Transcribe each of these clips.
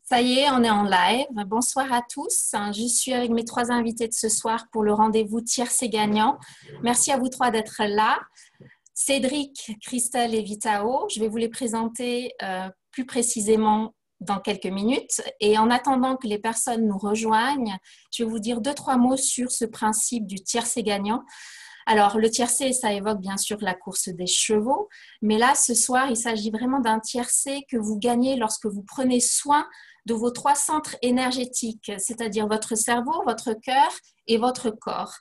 Ça y est, on est en live. Bonsoir à tous. Je suis avec mes trois invités de ce soir pour le rendez-vous tiercé gagnant. Merci à vous trois d'être là. Cédric, Christelle et Vitao, je vais vous les présenter plus précisément dans quelques minutes. Et en attendant que les personnes nous rejoignent, je vais vous dire deux, trois mots sur ce principe du tiercé gagnant. Alors, le tiercé, ça évoque bien sûr la course des chevaux, mais là, ce soir, il s'agit vraiment d'un tiercé que vous gagnez lorsque vous prenez soin de vos trois centres énergétiques, c'est-à-dire votre cerveau, votre cœur et votre corps.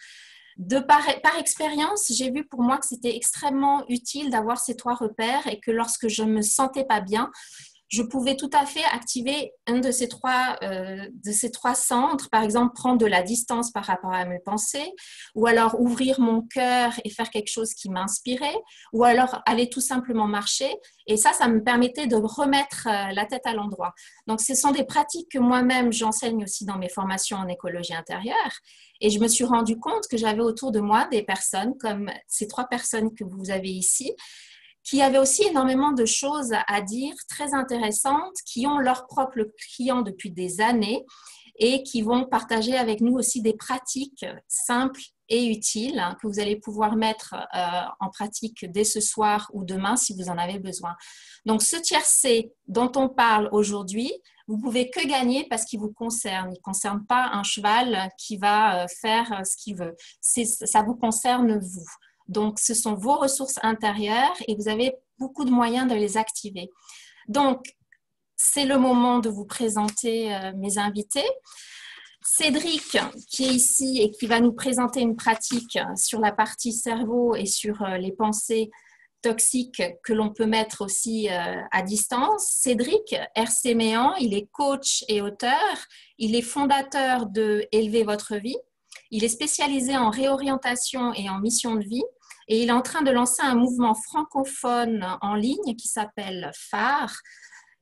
Par expérience, j'ai vu pour moi que c'était extrêmement utile d'avoir ces trois repères et que lorsque je ne me sentais pas bien, je pouvais tout à fait activer un de ces trois centres, par exemple prendre de la distance par rapport à mes pensées, ou alors ouvrir mon cœur et faire quelque chose qui m'inspirait, ou alors aller tout simplement marcher. Et ça me permettait de remettre la tête à l'endroit. Donc, ce sont des pratiques que moi-même, j'enseigne aussi dans mes formations en écologie intérieure. Et je me suis rendu compte que j'avais autour de moi des personnes, comme ces trois personnes que vous avez ici, qui avaient aussi énormément de choses à dire, très intéressantes, qui ont leurs propres clients depuis des années et qui vont partager avec nous aussi des pratiques simples et utiles que vous allez pouvoir mettre en pratique dès ce soir ou demain si vous en avez besoin. Donc, ce tiercé dont on parle aujourd'hui, vous pouvez que gagner parce qu'il vous concerne. Il ne concerne pas un cheval qui va faire ce qu'il veut. Ça vous concerne vous. Donc, ce sont vos ressources intérieures et vous avez beaucoup de moyens de les activer. Donc, c'est le moment de vous présenter mes invités. Cédric, qui est ici et qui va nous présenter une pratique sur la partie cerveau et sur les pensées toxiques que l'on peut mettre aussi à distance. Cédric Hercéméan, il est coach et auteur. Il est fondateur de Élever votre vie. Il est spécialisé en réorientation et en mission de vie et il est en train de lancer un mouvement francophone en ligne qui s'appelle Phare,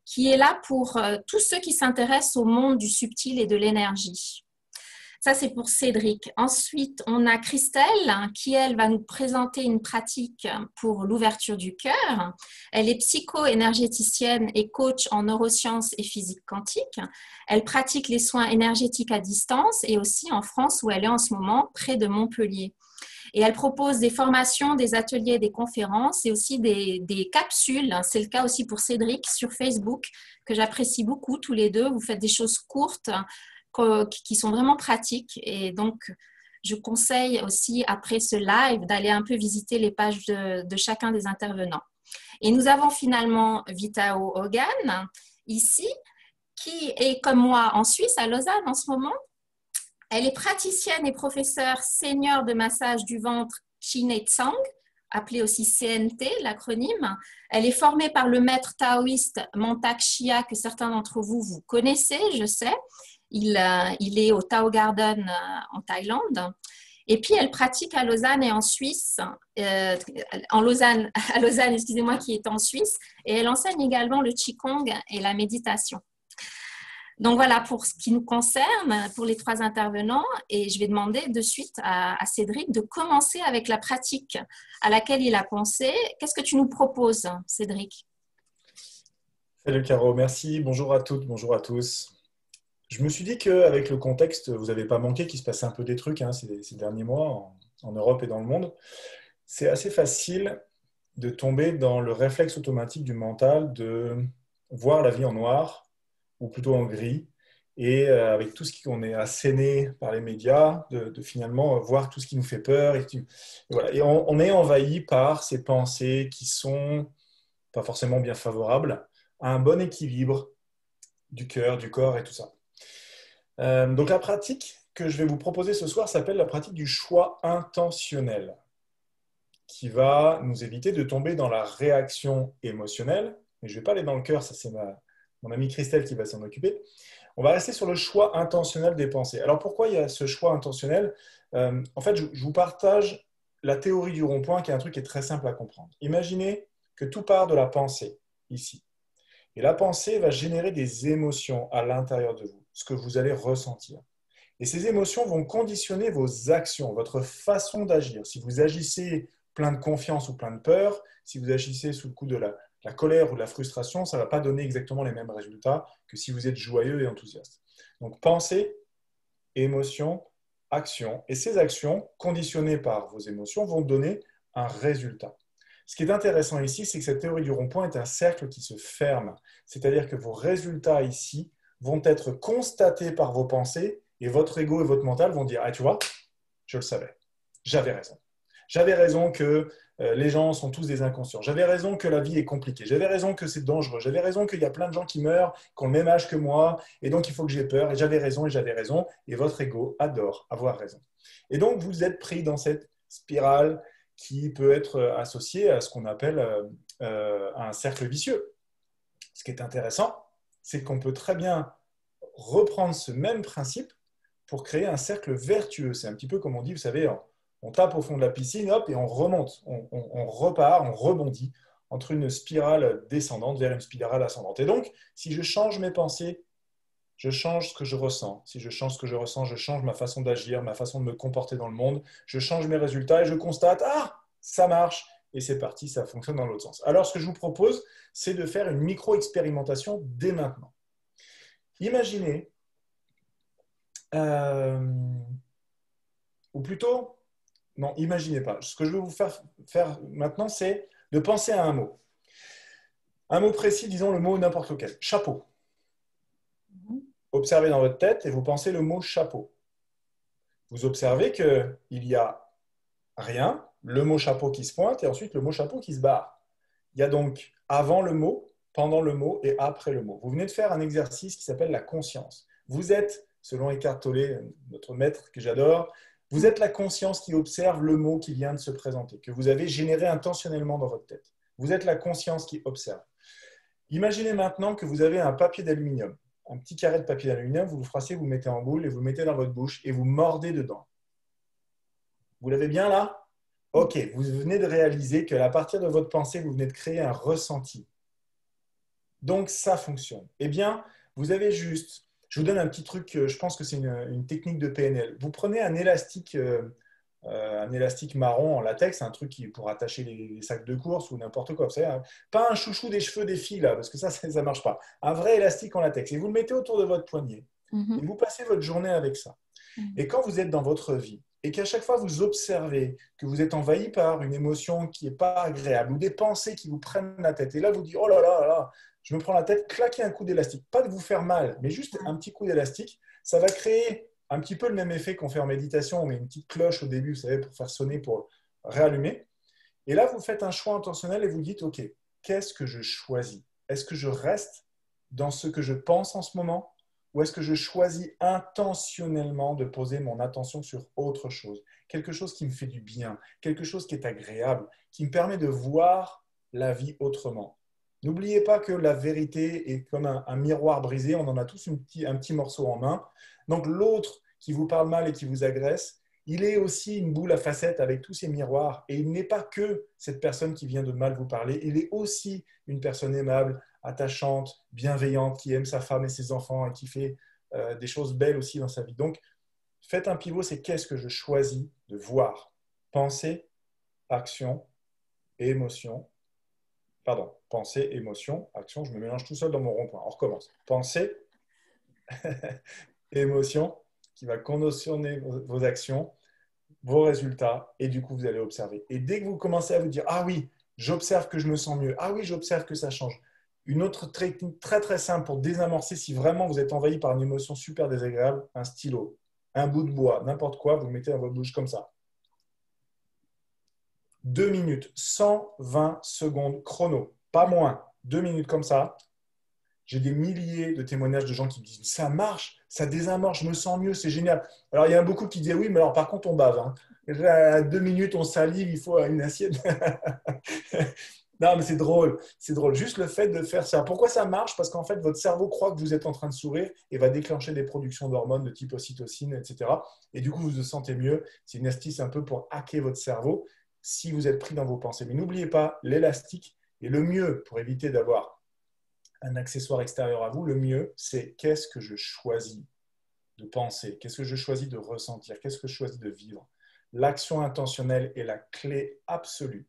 qui est là pour tous ceux qui s'intéressent au monde du subtil et de l'énergie. Ça, c'est pour Cédric. Ensuite, on a Christelle qui, elle, va nous présenter une pratique pour l'ouverture du cœur. Elle est psycho-énergéticienne et coach en neurosciences et physique quantique. Elle pratique les soins énergétiques à distance et aussi en France où elle est en ce moment, près de Montpellier. Et elle propose des formations, des ateliers, des conférences et aussi des capsules. C'est le cas aussi pour Cédric sur Facebook, que j'apprécie beaucoup tous les deux. Vous faites des choses courtes qui sont vraiment pratiques. Et donc, je conseille aussi, après ce live, d'aller un peu visiter les pages de chacun des intervenants. Et nous avons finalement Vitao Hogan, ici, qui est comme moi en Suisse, à Lausanne en ce moment. Elle est praticienne et professeure senior de massage du ventre Chin Tsang, appelée aussi CNT, l'acronyme. Elle est formée par le maître taoïste Mantak Chia, que certains d'entre vous connaissez, je sais. Il est au Tao Garden en Thaïlande. Et puis, elle pratique à Lausanne et en Suisse, à Lausanne, excusez-moi, qui est en Suisse. Et elle enseigne également le Qigong et la méditation. Donc voilà pour ce qui nous concerne, pour les trois intervenants. Et je vais demander de suite à Cédric de commencer avec la pratique à laquelle il a pensé. Qu'est-ce que tu nous proposes, Cédric? Salut Caro, merci. Bonjour à toutes, bonjour à tous. Je me suis dit qu'avec le contexte, vous n'avez pas manqué qu'il se passait un peu des trucs ces derniers mois en Europe et dans le monde. C'est assez facile de tomber dans le réflexe automatique du mental de voir la vie en noir ou plutôt en gris et avec tout ce qu'on est asséné par les médias, de finalement voir tout ce qui nous fait peur. Voilà. Et on est envahi par ces pensées qui sont pas forcément bien favorables à un bon équilibre du cœur, du corps et tout ça. Donc la pratique que je vais vous proposer ce soir s'appelle la pratique du choix intentionnel, qui va nous éviter de tomber dans la réaction émotionnelle. Mais je ne vais pas aller dans le cœur, ça c'est mon amie Christelle qui va s'en occuper. On va rester sur le choix intentionnel des pensées. Alors pourquoi il y a ce choix intentionnel? En fait, je vous partage la théorie du rond-point, qui est un truc qui est très simple à comprendre. Imaginez que tout part de la pensée, ici. Et la pensée va générer des émotions à l'intérieur de vous, ce que vous allez ressentir. Et ces émotions vont conditionner vos actions, votre façon d'agir. Si vous agissez plein de confiance ou plein de peur, si vous agissez sous le coup de La colère ou la frustration, ça ne va pas donner exactement les mêmes résultats que si vous êtes joyeux et enthousiaste. Donc, pensée, émotion, action. Et ces actions, conditionnées par vos émotions, vont donner un résultat. Ce qui est intéressant ici, c'est que cette théorie du rond-point est un cercle qui se ferme. C'est-à-dire que vos résultats ici vont être constatés par vos pensées et votre ego et votre mental vont dire « Ah, tu vois, je le savais, j'avais raison. J'avais raison que les gens sont tous des inconscients. J'avais raison que la vie est compliquée. J'avais raison que c'est dangereux. J'avais raison qu'il y a plein de gens qui meurent, qui ont le même âge que moi, et donc il faut que j'ai peur. Et j'avais raison, et j'avais raison. Et votre ego adore avoir raison. Et donc vous êtes pris dans cette spirale qui peut être associée à ce qu'on appelle un cercle vicieux. Ce qui est intéressant, c'est qu'on peut très bien reprendre ce même principe pour créer un cercle vertueux. C'est un petit peu comme on dit, vous savez, on tape au fond de la piscine, hop, et on remonte, on repart, on rebondit entre une spirale descendante vers une spirale ascendante. Et donc, si je change mes pensées, je change ce que je ressens. Si je change ce que je ressens, je change ma façon d'agir, ma façon de me comporter dans le monde, je change mes résultats et je constate, ah, ça marche, et c'est parti, ça fonctionne dans l'autre sens. Alors, ce que je vous propose, c'est de faire une micro-expérimentation dès maintenant. Imaginez, ou plutôt, non, imaginez pas. Ce que je vais vous faire maintenant, c'est de penser à un mot. Un mot précis, disons le mot n'importe lequel. Chapeau. Observez dans votre tête et vous pensez le mot chapeau. Vous observez qu'il y a rien, le mot chapeau qui se pointe et ensuite le mot chapeau qui se barre. Il y a donc avant le mot, pendant le mot et après le mot. Vous venez de faire un exercice qui s'appelle la conscience. Vous êtes, selon Eckhart Tolle, notre maître que j'adore, vous êtes la conscience qui observe le mot qui vient de se présenter, que vous avez généré intentionnellement dans votre tête. Vous êtes la conscience qui observe. Imaginez maintenant que vous avez un papier d'aluminium, un petit carré de papier d'aluminium, vous le froissez, vous le mettez en boule et vous le mettez dans votre bouche et vous mordez dedans. Vous l'avez bien là? Ok, vous venez de réaliser qu'à partir de votre pensée, vous venez de créer un ressenti. Donc, ça fonctionne. Eh bien, vous avez juste, je vous donne un petit truc, je pense que c'est une technique de PNL. Vous prenez un élastique marron en latex, un truc pour attacher les sacs de course ou n'importe quoi. Vous savez, hein. Pas un chouchou des cheveux des filles, là, parce que ça ne marche pas. Un vrai élastique en latex. Et vous le mettez autour de votre poignet. Et vous passez votre journée avec ça. Et quand vous êtes dans votre vie, et qu'à chaque fois vous observez que vous êtes envahi par une émotion qui n'est pas agréable ou des pensées qui vous prennent la tête, et là vous dites oh là là là, je me prends la tête, claquez un coup d'élastique. Pas de vous faire mal, mais juste un petit coup d'élastique, ça va créer un petit peu le même effet qu'on fait en méditation. On met une petite cloche au début, vous savez, pour faire sonner, pour réallumer. Et là, vous faites un choix intentionnel et vous dites ok, qu'est-ce que je choisis? Est-ce que je reste dans ce que je pense en ce moment? Ou est-ce que je choisis intentionnellement de poser mon attention sur autre chose? Quelque chose qui me fait du bien, quelque chose qui est agréable, qui me permet de voir la vie autrement. N'oubliez pas que la vérité est comme un miroir brisé, on en a tous un petit morceau en main. Donc l'autre qui vous parle mal et qui vous agresse, il est aussi une boule à facettes avec tous ces miroirs. Et il n'est pas que cette personne qui vient de mal vous parler, il est aussi une personne aimable, attachante, bienveillante, qui aime sa femme et ses enfants et qui fait des choses belles aussi dans sa vie. Donc, faites un pivot, c'est qu'est-ce que je choisis de voir? Pensée, action et émotion. Pardon, pensée, émotion, action. Je me mélange tout seul dans mon rond-point. On recommence. Pensée, émotion, qui va conditionner vos actions, vos résultats, et du coup, vous allez observer. Et dès que vous commencez à vous dire, ah oui, j'observe que je me sens mieux, ah oui, j'observe que ça change. Une autre technique très très simple pour désamorcer si vraiment vous êtes envahi par une émotion super désagréable, un stylo, un bout de bois, n'importe quoi, vous le mettez dans votre bouche comme ça. 2 minutes, 120 secondes chrono, pas moins, 2 minutes comme ça. J'ai des milliers de témoignages de gens qui me disent ça marche, ça désamorce, je me sens mieux, c'est génial. Alors il y en a beaucoup qui disent oui, mais alors par contre on bave. Hein. À 2 minutes, on salive, il faut une assiette. Non, mais c'est drôle, c'est drôle. Juste le fait de faire ça. Pourquoi ça marche? Parce qu'en fait, votre cerveau croit que vous êtes en train de sourire et va déclencher des productions d'hormones de type ocytocine, etc. Et du coup, vous vous sentez mieux. C'est une astuce un peu pour hacker votre cerveau si vous êtes pris dans vos pensées. Mais n'oubliez pas, l'élastique est le mieux pour éviter d'avoir un accessoire extérieur à vous. Le mieux, c'est qu'est-ce que je choisis de penser? Qu'est-ce que je choisis de ressentir? Qu'est-ce que je choisis de vivre? L'action intentionnelle est la clé absolue.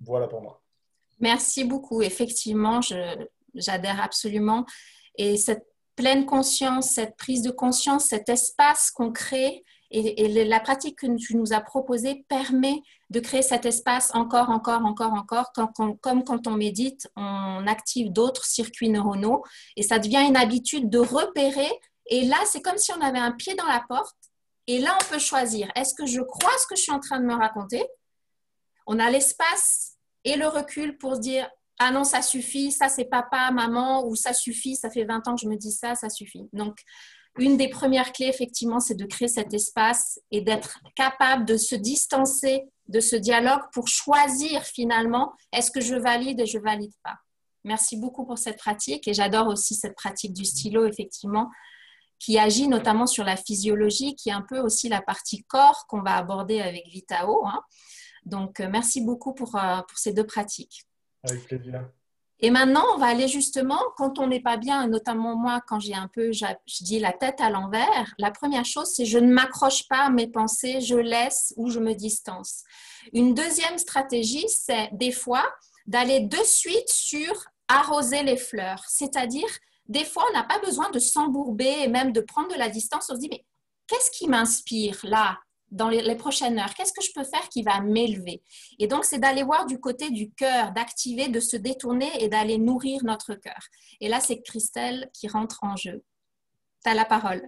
Voilà pour moi. Merci beaucoup. Effectivement, j'adhère absolument. Et cette pleine conscience, cette prise de conscience, cet espace qu'on crée et la pratique que tu nous as proposée permet de créer cet espace encore, encore, encore, encore. Comme quand on médite, on active d'autres circuits neuronaux et ça devient une habitude de repérer. Et là, c'est comme si on avait un pied dans la porte. Et là, on peut choisir. Est-ce que je crois ce que je suis en train de me raconter? On a l'espace et le recul pour se dire ah non, ça suffit, ça c'est papa, maman, ou ça suffit, ça fait 20 ans que je me dis ça, ça suffit. Donc, une des premières clés, effectivement, c'est de créer cet espace et d'être capable de se distancer de ce dialogue pour choisir finalement est-ce que je valide et je valide pas. Merci beaucoup pour cette pratique et j'adore aussi cette pratique du stylo, effectivement, qui agit notamment sur la physiologie, qui est un peu aussi la partie corps qu'on va aborder avec Vitao. Hein. Donc, merci beaucoup pour ces deux pratiques. Avec plaisir. Et maintenant, on va aller justement, quand on n'est pas bien, notamment moi, quand j'ai un peu, je dis la tête à l'envers, la première chose, c'est je ne m'accroche pas à mes pensées, je laisse ou je me distance. Une deuxième stratégie, c'est des fois d'aller de suite sur arroser les fleurs. C'est-à-dire, des fois, on n'a pas besoin de s'embourber et même de prendre de la distance. On se dit, mais qu'est-ce qui m'inspire là dans les prochaines heures? Qu'est-ce que je peux faire qui va m'élever? Et donc, c'est d'aller voir du côté du cœur, d'activer, de se détourner et d'aller nourrir notre cœur. Et là, c'est Christelle qui rentre en jeu. Tu as la parole.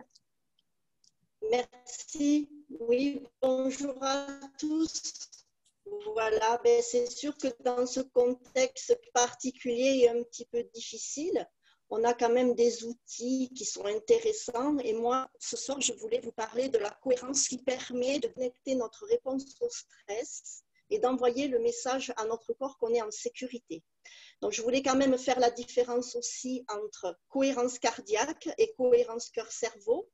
Merci. Oui, bonjour à tous. Voilà, ben c'est sûr que dans ce contexte particulier et un petit peu difficile, on a quand même des outils qui sont intéressants. Et moi, ce soir, je voulais vous parler de la cohérence qui permet de connecter notre réponse au stress et d'envoyer le message à notre corps qu'on est en sécurité. Donc, je voulais quand même faire la différence aussi entre cohérence cardiaque et cohérence cœur-cerveau.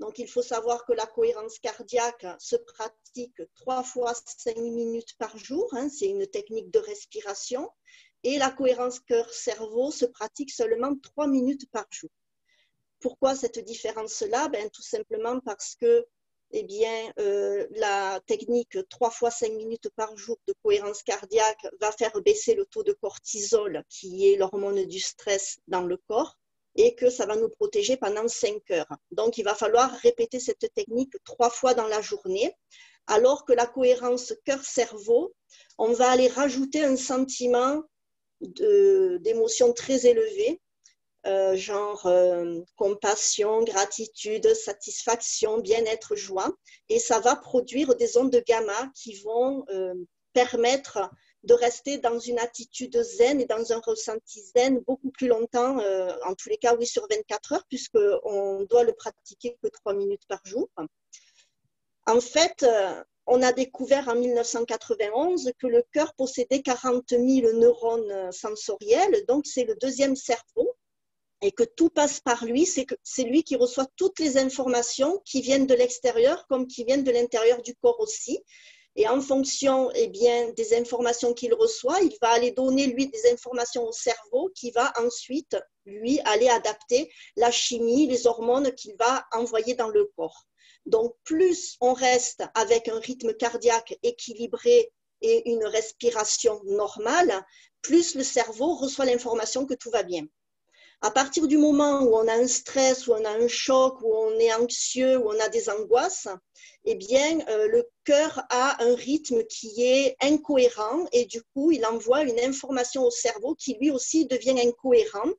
Donc, il faut savoir que la cohérence cardiaque se pratique 3 fois 5 minutes par jour. Hein, c'est une technique de respiration. Et la cohérence cœur-cerveau se pratique seulement 3 minutes par jour. Pourquoi cette différence-là? Tout simplement parce que la technique 3 fois 5 minutes par jour de cohérence cardiaque va faire baisser le taux de cortisol, qui est l'hormone du stress dans le corps, et que ça va nous protéger pendant 5 heures. Donc, il va falloir répéter cette technique 3 fois dans la journée, alors que la cohérence cœur-cerveau, on va aller rajouter un sentiment d'émotions très élevées, genre compassion, gratitude, satisfaction, bien-être, joie. Et ça va produire des ondes gamma qui vont permettre de rester dans une attitude zen et dans un ressenti zen beaucoup plus longtemps, en tous les cas, oui, sur 24 heures, puisqu'on doit le pratiquer que 3 minutes par jour. En fait, on a découvert en 1991 que le cœur possédait 40 000 neurones sensoriels, donc c'est le deuxième cerveau, et que tout passe par lui, c'est lui qui reçoit toutes les informations qui viennent de l'extérieur comme qui viennent de l'intérieur du corps aussi. Et en fonction des informations qu'il reçoit, il va aller donner, lui, des informations au cerveau qui va ensuite, lui, aller adapter la chimie, les hormones qu'il va envoyer dans le corps. Donc, plus on reste avec un rythme cardiaque équilibré et une respiration normale, plus le cerveau reçoit l'information que tout va bien. À partir du moment où on a un stress, où on a un choc, où on est anxieux, où on a des angoisses, le cœur a un rythme qui est incohérent et du coup, il envoie une information au cerveau qui lui aussi devient incohérent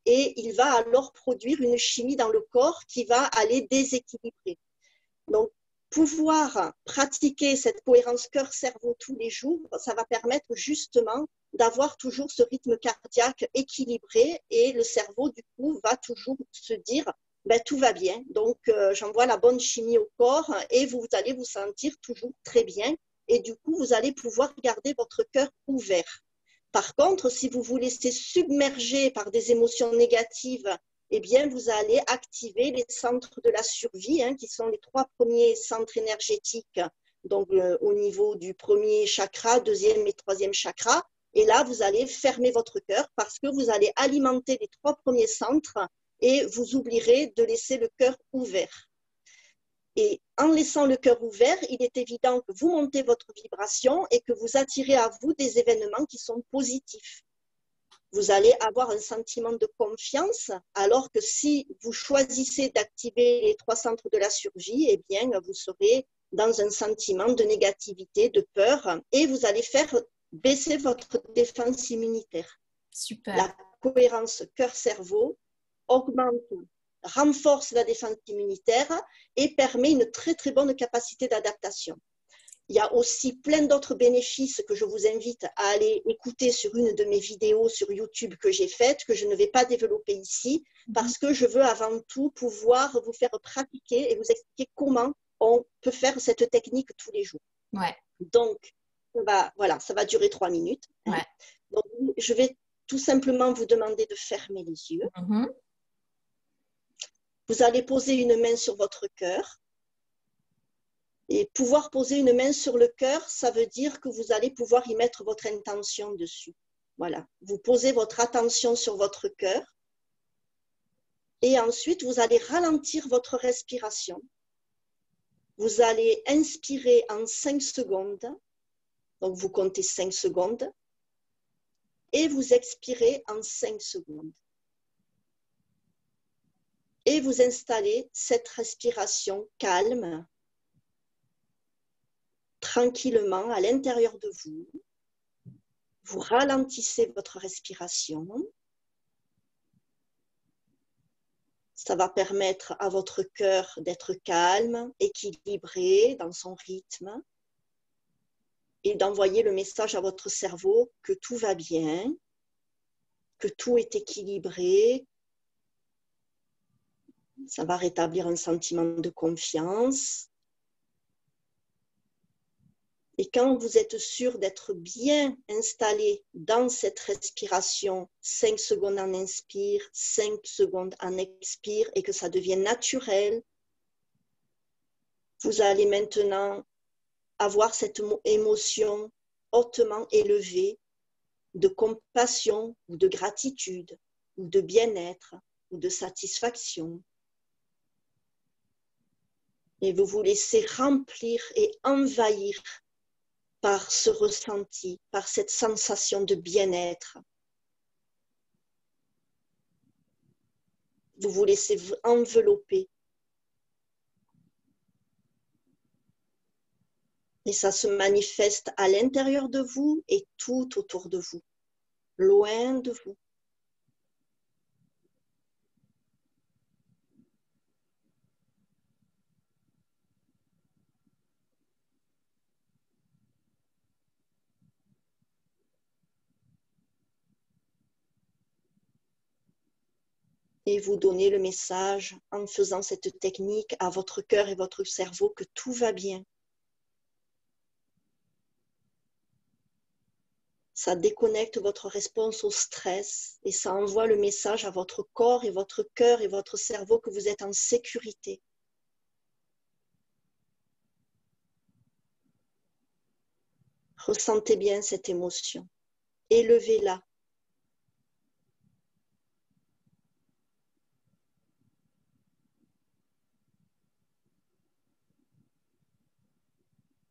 et il va alors produire une chimie dans le corps qui va aller déséquilibrer. Donc, pouvoir pratiquer cette cohérence cœur-cerveau tous les jours, ça va permettre justement d'avoir toujours ce rythme cardiaque équilibré et le cerveau, du coup, va toujours se dire tout va bien. Donc, j'envoie la bonne chimie au corps et vous allez vous sentir toujours très bien. Et du coup, vous allez pouvoir garder votre cœur ouvert. Par contre, si vous vous laissez submerger par des émotions négatives, vous allez activer les centres de la survie, qui sont les 3 premiers centres énergétiques, donc au niveau du premier chakra, deuxième et troisième chakra. Et là, vous allez fermer votre cœur parce que vous allez alimenter les 3 premiers centres et vous oublierez de laisser le cœur ouvert. Et en laissant le cœur ouvert, il est évident que vous montez votre vibration et que vous attirez à vous des événements qui sont positifs. Vous allez avoir un sentiment de confiance, alors que si vous choisissez d'activer les 3 centres de la survie, eh bien, vous serez dans un sentiment de négativité, de peur, et vous allez faire baisser votre défense immunitaire. Super. La cohérence cœur-cerveau augmente, renforce la défense immunitaire et permet une très très bonne capacité d'adaptation. Il y a aussi plein d'autres bénéfices que je vous invite à aller écouter sur une de mes vidéos sur YouTube que j'ai faites, que je ne vais pas développer ici, parce que je veux avant tout pouvoir vous faire pratiquer et vous expliquer comment on peut faire cette technique tous les jours. Ouais. Donc, voilà, ça va durer 3 minutes. Ouais. Donc, je vais tout simplement vous demander de fermer les yeux. Vous allez poser une main sur votre cœur. Et pouvoir poser une main sur le cœur, ça veut dire que vous allez pouvoir y mettre votre intention dessus. Voilà. Vous posez votre attention sur votre cœur. Et ensuite, vous allez ralentir votre respiration. Vous allez inspirer en 5 secondes. Donc, vous comptez 5 secondes. Et vous expirez en 5 secondes. Et vous installez cette respiration calme, tranquillement à l'intérieur de vous. Vous ralentissez votre respiration. Ça va permettre à votre cœur d'être calme, équilibré dans son rythme et d'envoyer le message à votre cerveau que tout va bien, que tout est équilibré. Ça va rétablir un sentiment de confiance. Et quand vous êtes sûr d'être bien installé dans cette respiration, 5 secondes en inspire, 5 secondes en expire, et que ça devienne naturel, vous allez maintenant avoir cette émotion hautement élevée de compassion ou de gratitude ou de bien-être ou de satisfaction. Et vous vous laissez remplir et envahir par ce ressenti, par cette sensation de bien-être. Vous vous laissez envelopper. Et ça se manifeste à l'intérieur de vous et tout autour de vous, loin de vous. Et vous donnez le message en faisant cette technique à votre cœur et votre cerveau que tout va bien. Ça déconnecte votre réponse au stress et ça envoie le message à votre corps et votre cœur et votre cerveau que vous êtes en sécurité. Ressentez bien cette émotion. Élevez-la.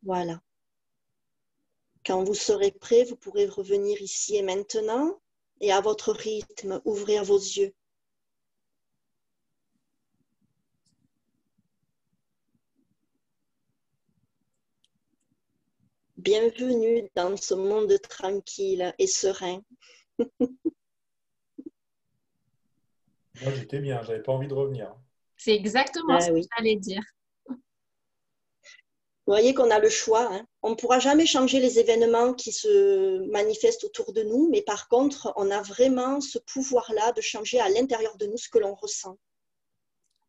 Voilà. Quand vous serez prêt, vous pourrez revenir ici et maintenant et à votre rythme, ouvrir vos yeux. Bienvenue dans ce monde tranquille et serein. Moi, j'étais bien, j'avais pas envie de revenir. C'est exactement ce que j'allais dire. Vous voyez qu'on a le choix. Hein. On ne pourra jamais changer les événements qui se manifestent autour de nous, mais par contre, on a vraiment ce pouvoir-là de changer à l'intérieur de nous ce que l'on ressent.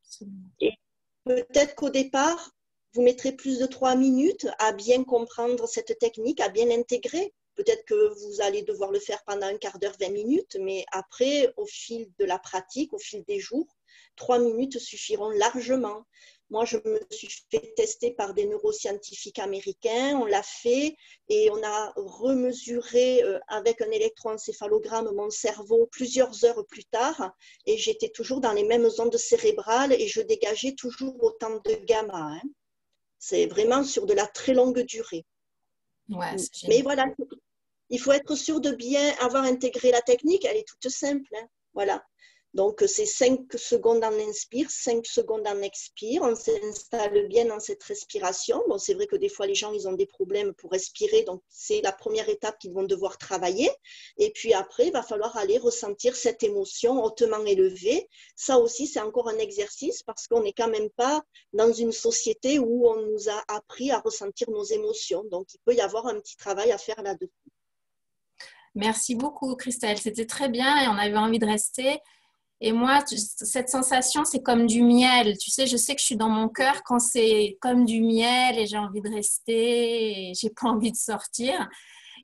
Absolument. Et peut-être qu'au départ, vous mettrez plus de 3 minutes à bien comprendre cette technique, à bien l'intégrer. Peut-être que vous allez devoir le faire pendant un quart d'heure, 20 minutes, mais après, au fil de la pratique, au fil des jours, 3 minutes suffiront largement. Moi, je me suis fait tester par des neuroscientifiques américains. On l'a fait et on a remesuré avec un électroencéphalogramme mon cerveau plusieurs heures plus tard. Et j'étais toujours dans les mêmes ondes cérébrales et je dégageais toujours autant de gamma. Hein. C'est vraiment sur de la très longue durée. Ouais, c'est génial. Mais voilà, il faut être sûr de bien avoir intégré la technique. Elle est toute simple. Hein. Voilà. Donc, c'est 5 secondes en inspire, 5 secondes en expire. On s'installe bien dans cette respiration. Bon, c'est vrai que des fois, les gens, ils ont des problèmes pour respirer. Donc, c'est la première étape qu'ils vont devoir travailler. Et puis après, il va falloir aller ressentir cette émotion hautement élevée. Ça aussi, c'est encore un exercice parce qu'on n'est quand même pas dans une société où on nous a appris à ressentir nos émotions. Donc, il peut y avoir un petit travail à faire là-dessus. Merci beaucoup, Christelle. C'était très bien et on avait envie de rester. Et moi, cette sensation, c'est comme du miel. Tu sais, je sais que je suis dans mon cœur quand c'est comme du miel et j'ai envie de rester et j'ai pas envie de sortir.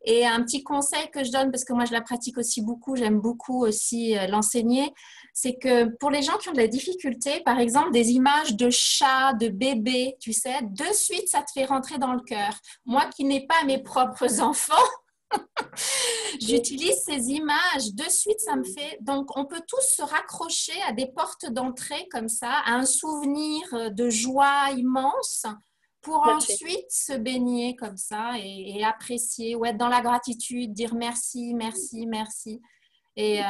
Et un petit conseil que je donne, parce que moi, je la pratique aussi beaucoup, j'aime beaucoup aussi l'enseigner, c'est que pour les gens qui ont de la difficulté, par exemple, des images de chats, de bébés, tu sais, de suite, ça te fait rentrer dans le cœur. Moi qui n'ai pas mes propres enfants, j'utilise ces images, de suite ça me fait, donc on peut tous se raccrocher à des portes d'entrée comme ça, à un souvenir de joie immense pour ensuite se baigner comme ça et apprécier ou être dans la gratitude, dire merci, merci, merci. Et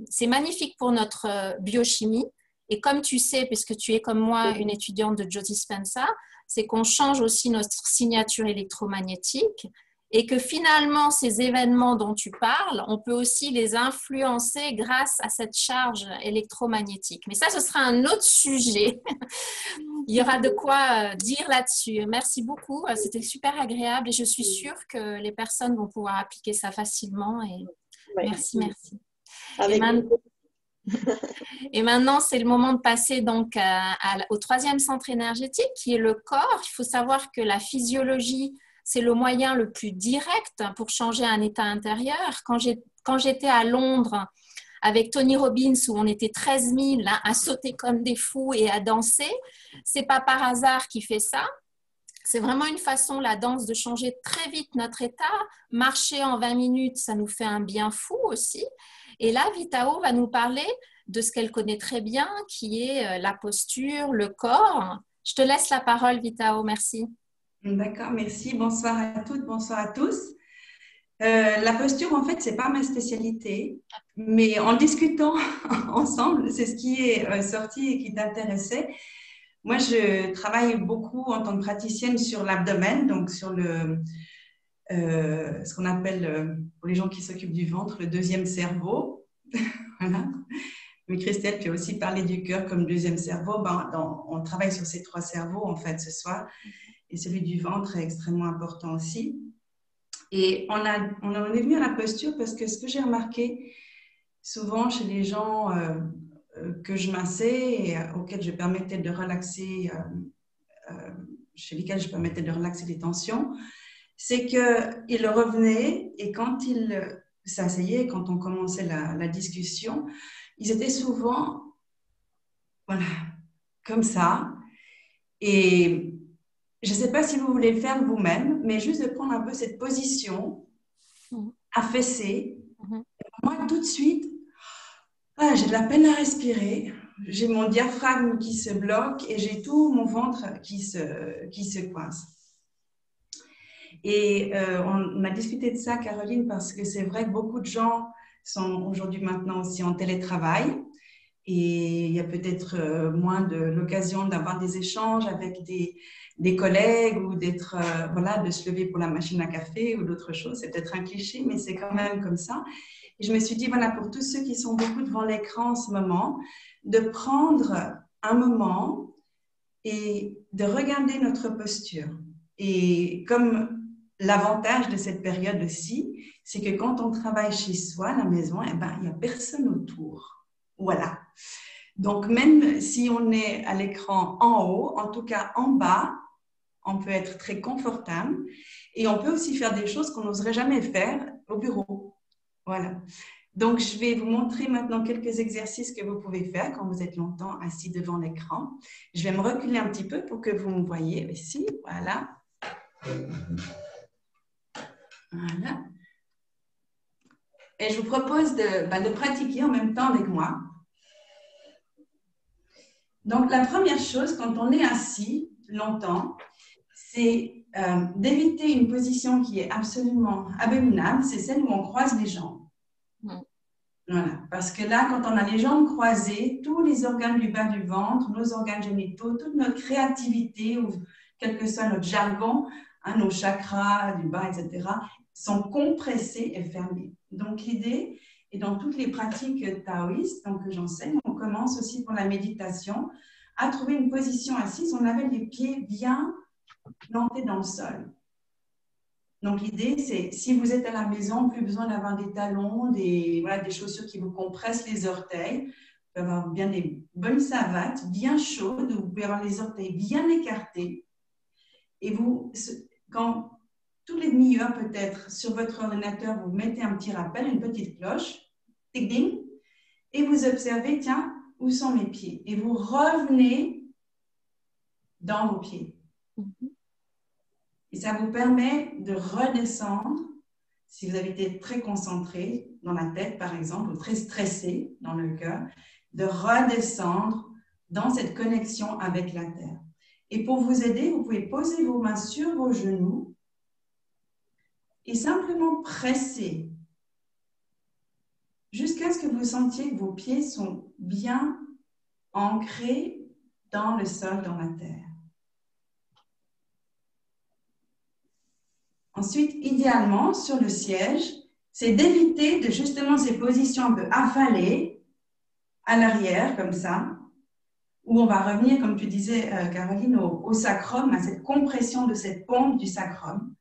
c'est magnifique pour notre biochimie. Et comme tu sais, puisque tu es comme moi une étudiante de Joe Dispenza, c'est qu'on change aussi notre signature électromagnétique. Et que finalement, ces événements dont tu parles, on peut aussi les influencer grâce à cette charge électromagnétique. Mais ça, ce sera un autre sujet. Il y aura de quoi dire là-dessus. Merci beaucoup. C'était super agréable et je suis sûre que les personnes vont pouvoir appliquer ça facilement. Et merci, merci. Et maintenant, c'est le moment de passer donc au troisième centre énergétique qui est le corps. Il faut savoir que la physiologie, c'est le moyen le plus direct pour changer un état intérieur. Quand j'étais à Londres avec Tony Robbins, où on était 13 000 à sauter comme des fous et à danser, c'est pas par hasard qu'il fait ça. C'est vraiment une façon, la danse, de changer très vite notre état. Marcher en 20 minutes, ça nous fait un bien fou aussi. Et là, Vitao va nous parler de ce qu'elle connaît très bien, qui est la posture, le corps. Je te laisse la parole, Vitao. Merci. D'accord, merci. Bonsoir à toutes, bonsoir à tous. La posture, en fait, c'est pas ma spécialité, mais en discutant ensemble, c'est ce qui est sorti et qui t'intéressait. Moi, je travaille beaucoup en tant que praticienne sur l'abdomen, donc sur ce qu'on appelle, pour les gens qui s'occupent du ventre, le deuxième cerveau. Voilà. Mais Christelle, tu as aussi parlé du cœur comme deuxième cerveau. On travaille sur ces 3 cerveaux, en fait, ce soir. Et celui du ventre est extrêmement important aussi. Et on est venu à la posture parce que ce que j'ai remarqué souvent chez les gens que je massais et auxquels je permettais de relaxer, chez lesquels je permettais de relaxer les tensions, c'est qu'ils revenaient et quand ils s'asseyaient, quand on commençait la discussion, ils étaient souvent, voilà, comme ça. Et je ne sais pas si vous voulez le faire vous-même, mais juste de prendre un peu cette position affaissée. Moi, tout de suite, j'ai de la peine à respirer. J'ai mon diaphragme qui se bloque et j'ai tout mon ventre qui se coince. Et on a discuté de ça, Caroline, parce que c'est vrai que beaucoup de gens sont aujourd'hui maintenant aussi en télétravail. Et il y a peut-être moins de l'occasion d'avoir des échanges avec des collègues ou d'être, de se lever pour la machine à café ou d'autres choses. C'est peut-être un cliché, mais c'est quand même comme ça. Et je me suis dit, voilà, pour tous ceux qui sont beaucoup devant l'écran en ce moment, de prendre un moment et de regarder notre posture. Et comme l'avantage de cette période aussi, c'est que quand on travaille chez soi, à la maison, il n'y a personne autour. Voilà. Donc, même si on est à l'écran en haut, en tout cas en bas, on peut être très confortable et on peut aussi faire des choses qu'on n'oserait jamais faire au bureau. Voilà. Donc, je vais vous montrer maintenant quelques exercices que vous pouvez faire quand vous êtes longtemps assis devant l'écran. Je vais me reculer un petit peu pour que vous me voyez ici. Voilà. Voilà. Et je vous propose de pratiquer en même temps avec moi. Donc, la première chose, quand on est assis longtemps, c'est d'éviter une position qui est absolument abominable, c'est celle où on croise les jambes. Voilà, parce que là, quand on a les jambes croisées, tous les organes du bas du ventre, nos organes génitaux, toute notre créativité, ou quel que soit notre jargon, hein, nos chakras du bas, etc., sont compressés et fermés. Donc, l'idée, et dans toutes les pratiques taoïstes donc, que j'enseigne, on commence aussi pour la méditation à trouver une position assise. On avait les pieds bien plantés dans le sol. Donc, l'idée, c'est, si vous êtes à la maison, plus besoin d'avoir des talons, des chaussures qui vous compressent les orteils. Vous pouvez avoir bien des bonnes savates, bien chaudes, vous pouvez avoir les orteils bien écartés. Et vous, quand tous les demi-heures peut-être, sur votre ordinateur, vous mettez un petit rappel, une petite cloche, ding, et vous observez, tiens, où sont mes pieds? Et vous revenez dans vos pieds. Et ça vous permet de redescendre, si vous avez été très concentré dans la tête, par exemple, ou très stressé dans le cœur, de redescendre dans cette connexion avec la terre. Et pour vous aider, vous pouvez poser vos mains sur vos genoux et simplement presser jusqu'à ce que vous sentiez que vos pieds sont bien ancrés dans le sol, dans la terre. Ensuite, idéalement, sur le siège, c'est d'éviter de justement ces positions un peu affalées à l'arrière, comme ça, où on va revenir, comme tu disais, Caroline, au sacrum, à cette compression de cette pompe du sacrum.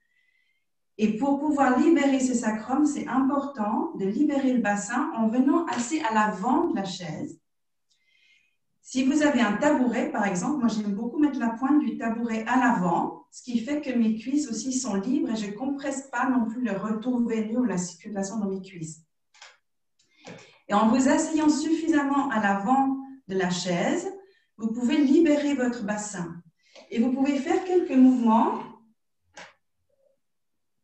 Et pour pouvoir libérer ce sacrum, c'est important de libérer le bassin en venant assez à l'avant de la chaise. Si vous avez un tabouret, par exemple, moi j'aime beaucoup mettre la pointe du tabouret à l'avant, ce qui fait que mes cuisses aussi sont libres et je ne compresse pas non plus le retour veineux ou la circulation dans mes cuisses. Et en vous asseyant suffisamment à l'avant de la chaise, vous pouvez libérer votre bassin. Et vous pouvez faire quelques mouvements.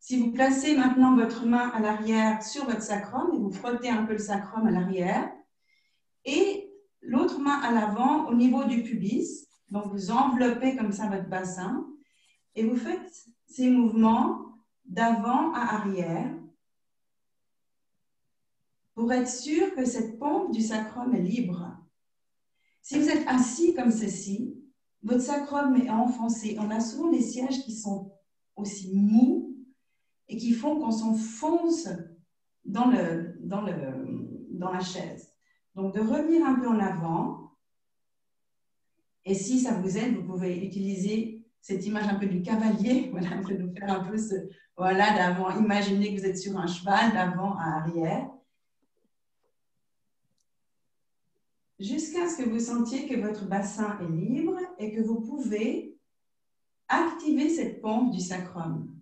Si vous placez maintenant votre main à l'arrière sur votre sacrum et vous frottez un peu le sacrum à l'arrière, et l'autre main à l'avant au niveau du pubis, donc vous enveloppez comme ça votre bassin et vous faites ces mouvements d'avant à arrière pour être sûr que cette pompe du sacrum est libre. Si vous êtes assis comme ceci, votre sacrum est enfoncé. On a souvent des sièges qui sont aussi mous et qui font qu'on s'enfonce dans la chaise. Donc, de revenir un peu en avant. Et si ça vous aide, vous pouvez utiliser cette image un peu du cavalier, voilà, de faire un peu voilà, d'avant. Imaginez que vous êtes sur un cheval, d'avant à arrière. Jusqu'à ce que vous sentiez que votre bassin est libre et que vous pouvez activer cette pompe du sacrum.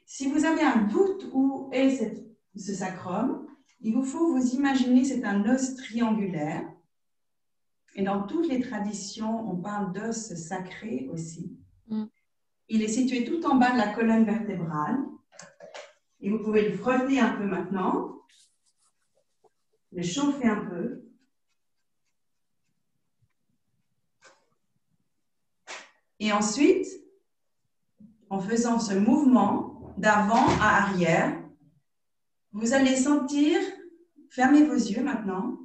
Si vous avez un doute où est ce sacrum, il vous faut vous imaginer, c'est un os triangulaire. Et dans toutes les traditions, on parle d'os sacré aussi. Il est situé tout en bas de la colonne vertébrale. Et vous pouvez le frotter un peu maintenant, le chauffer un peu. Et ensuite, en faisant ce mouvement d'avant à arrière, vous allez sentir, fermez vos yeux maintenant,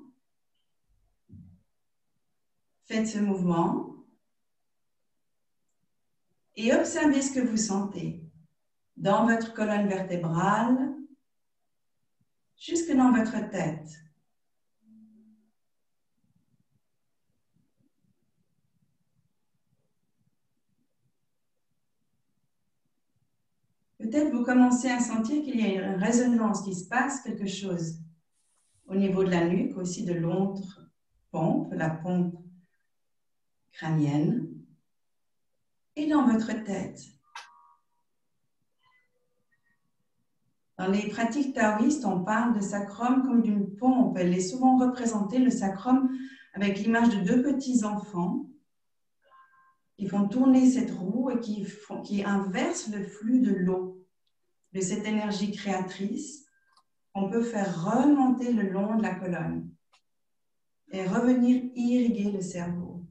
faites ce mouvement et observez ce que vous sentez dans votre colonne vertébrale, jusque dans votre tête. Peut-être vous commencez à sentir qu'il y a une résonance qui se passe, quelque chose au niveau de la nuque, aussi de l'autre pompe, la pompe crânienne, et dans votre tête. Dans les pratiques taoïstes, on parle de sacrum comme d'une pompe. Elle est souvent représentée, le sacrum, avec l'image de deux petits enfants qui font tourner cette roue et qui inversent le flux de l'eau, de cette énergie créatrice qu'on peut faire remonter le long de la colonne et revenir irriguer le cerveau.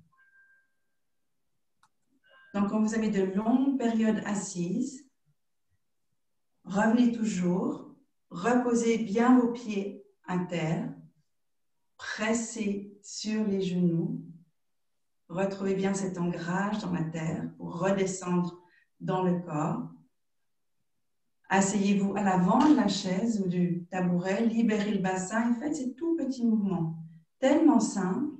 Donc, quand vous avez de longues périodes assises, revenez toujours, reposez bien vos pieds à terre, pressez sur les genoux, retrouvez bien cet ancrage dans la terre pour redescendre dans le corps. Asseyez-vous à l'avant de la chaise ou du tabouret, libérez le bassin et faites ces tout petits mouvements tellement simples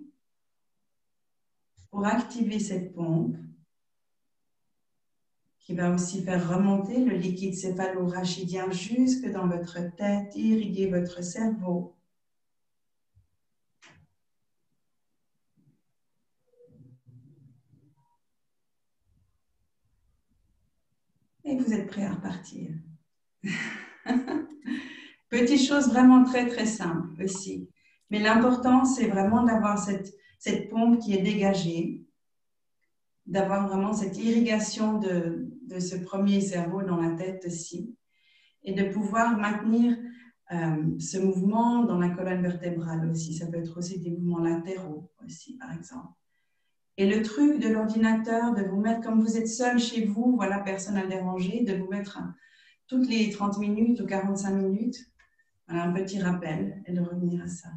pour activer cette pompe qui va aussi faire remonter le liquide céphalo-rachidien jusque dans votre tête, irriguer votre cerveau. Et vous êtes prêt à repartir. Petite chose vraiment très très simple aussi. Mais l'important, c'est vraiment d'avoir cette pompe qui est dégagée, d'avoir vraiment cette irrigation de ce premier cerveau dans la tête aussi, et de pouvoir maintenir ce mouvement dans la colonne vertébrale aussi. Ça peut être aussi des mouvements latéraux aussi, par exemple. Et le truc de l'ordinateur, de vous mettre, comme vous êtes seul chez vous, voilà, personne à déranger, de vous mettre toutes les 30 minutes ou 45 minutes, voilà, un petit rappel et de revenir à ça.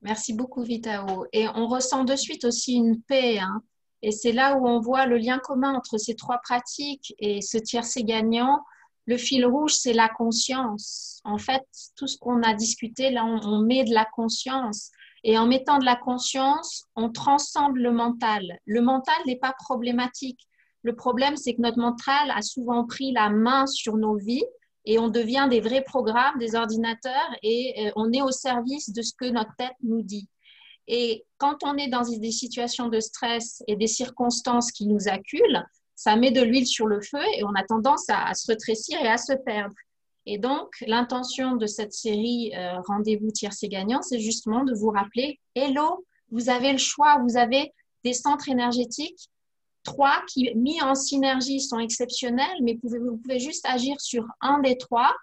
Merci beaucoup, Vitao. Et on ressent de suite aussi une paix, hein. Et c'est là où on voit le lien commun entre ces trois pratiques et ce tiercé gagnant. Le fil rouge, c'est la conscience. En fait, tout ce qu'on a discuté, là, on met de la conscience. Et en mettant de la conscience, on transcende le mental. Le mental n'est pas problématique. Le problème, c'est que notre mental a souvent pris la main sur nos vies et on devient des vrais programmes, des ordinateurs, et on est au service de ce que notre tête nous dit. Et quand on est dans des situations de stress et des circonstances qui nous acculent, ça met de l'huile sur le feu et on a tendance à se rétrécir et à se perdre. Et donc, l'intention de cette série Rendez-vous tiercé gagnant, c'est justement de vous rappeler, hello, vous avez le choix, vous avez des centres énergétiques, 3 qui, mis en synergie, sont exceptionnels, mais vous pouvez juste agir sur un des 3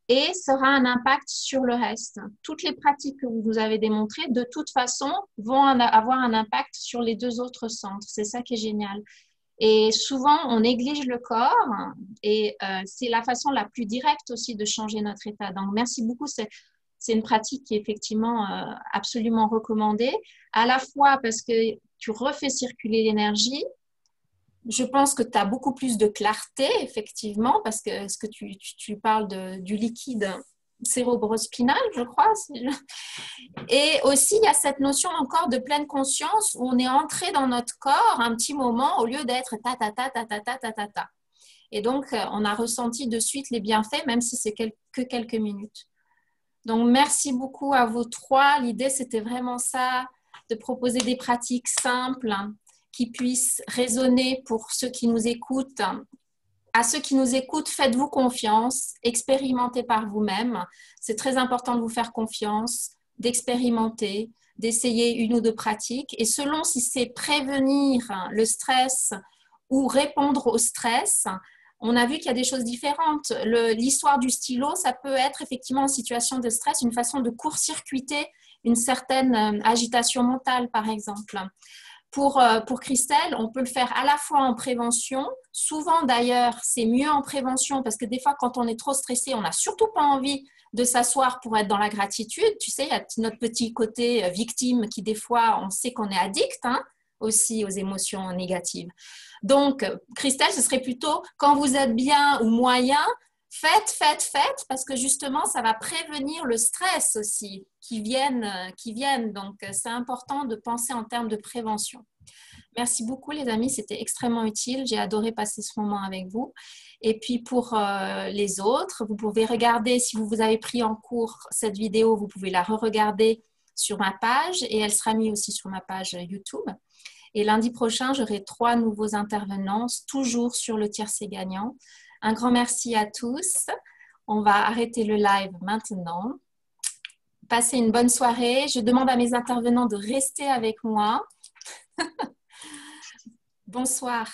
et ça aura un impact sur le reste. Toutes les pratiques que vous nous avez démontrées, de toute façon, vont avoir un impact sur les 2 autres centres. C'est ça qui est génial. Et souvent, on néglige le corps et c'est la façon la plus directe aussi de changer notre état. Donc, merci beaucoup. C'est une pratique qui est effectivement absolument recommandée, à la fois parce que tu refais circuler l'énergie. Je pense que tu as beaucoup plus de clarté, effectivement, parce que ce que tu parles du liquide cérébrospinal, je crois. Et aussi, il y a cette notion encore de pleine conscience où on est entré dans notre corps un petit moment au lieu d'être ta. Et donc, on a ressenti de suite les bienfaits, même si c'est que quelques minutes. Donc, merci beaucoup à vous 3. L'idée, c'était vraiment ça, de proposer des pratiques simples qui puissent résonner pour ceux qui nous écoutent. À ceux qui nous écoutent, faites-vous confiance, expérimentez par vous-même. C'est très important de vous faire confiance, d'expérimenter, d'essayer 1 ou 2 pratiques. Et selon si c'est prévenir le stress ou répondre au stress, on a vu qu'il y a des choses différentes. L'histoire du stylo, ça peut être effectivement en situation de stress, une façon de court-circuiter une certaine agitation mentale, par exemple. Pour Christelle, on peut le faire à la fois en prévention. Souvent, d'ailleurs, c'est mieux en prévention parce que des fois, quand on est trop stressé, on n'a surtout pas envie de s'asseoir pour être dans la gratitude. Tu sais, il y a notre petit côté victime qui, des fois, on sait qu'on est addict aussi aux émotions négatives. Donc, Christelle, ce serait plutôt quand vous êtes bien ou moyen, faites, parce que justement, ça va prévenir le stress aussi qui viennent. Donc, c'est important de penser en termes de prévention. Merci beaucoup, les amis. C'était extrêmement utile. J'ai adoré passer ce moment avec vous. Et puis, pour les autres, vous pouvez regarder, si vous avez pris en cours cette vidéo, vous pouvez la re-regarder sur ma page et elle sera mise aussi sur ma page YouTube. Et lundi prochain, j'aurai 3 nouveaux intervenants, toujours sur le tiercé gagnant. Un grand merci à tous. On va arrêter le live maintenant. Passez une bonne soirée. Je demande à mes intervenants de rester avec moi. Bonsoir.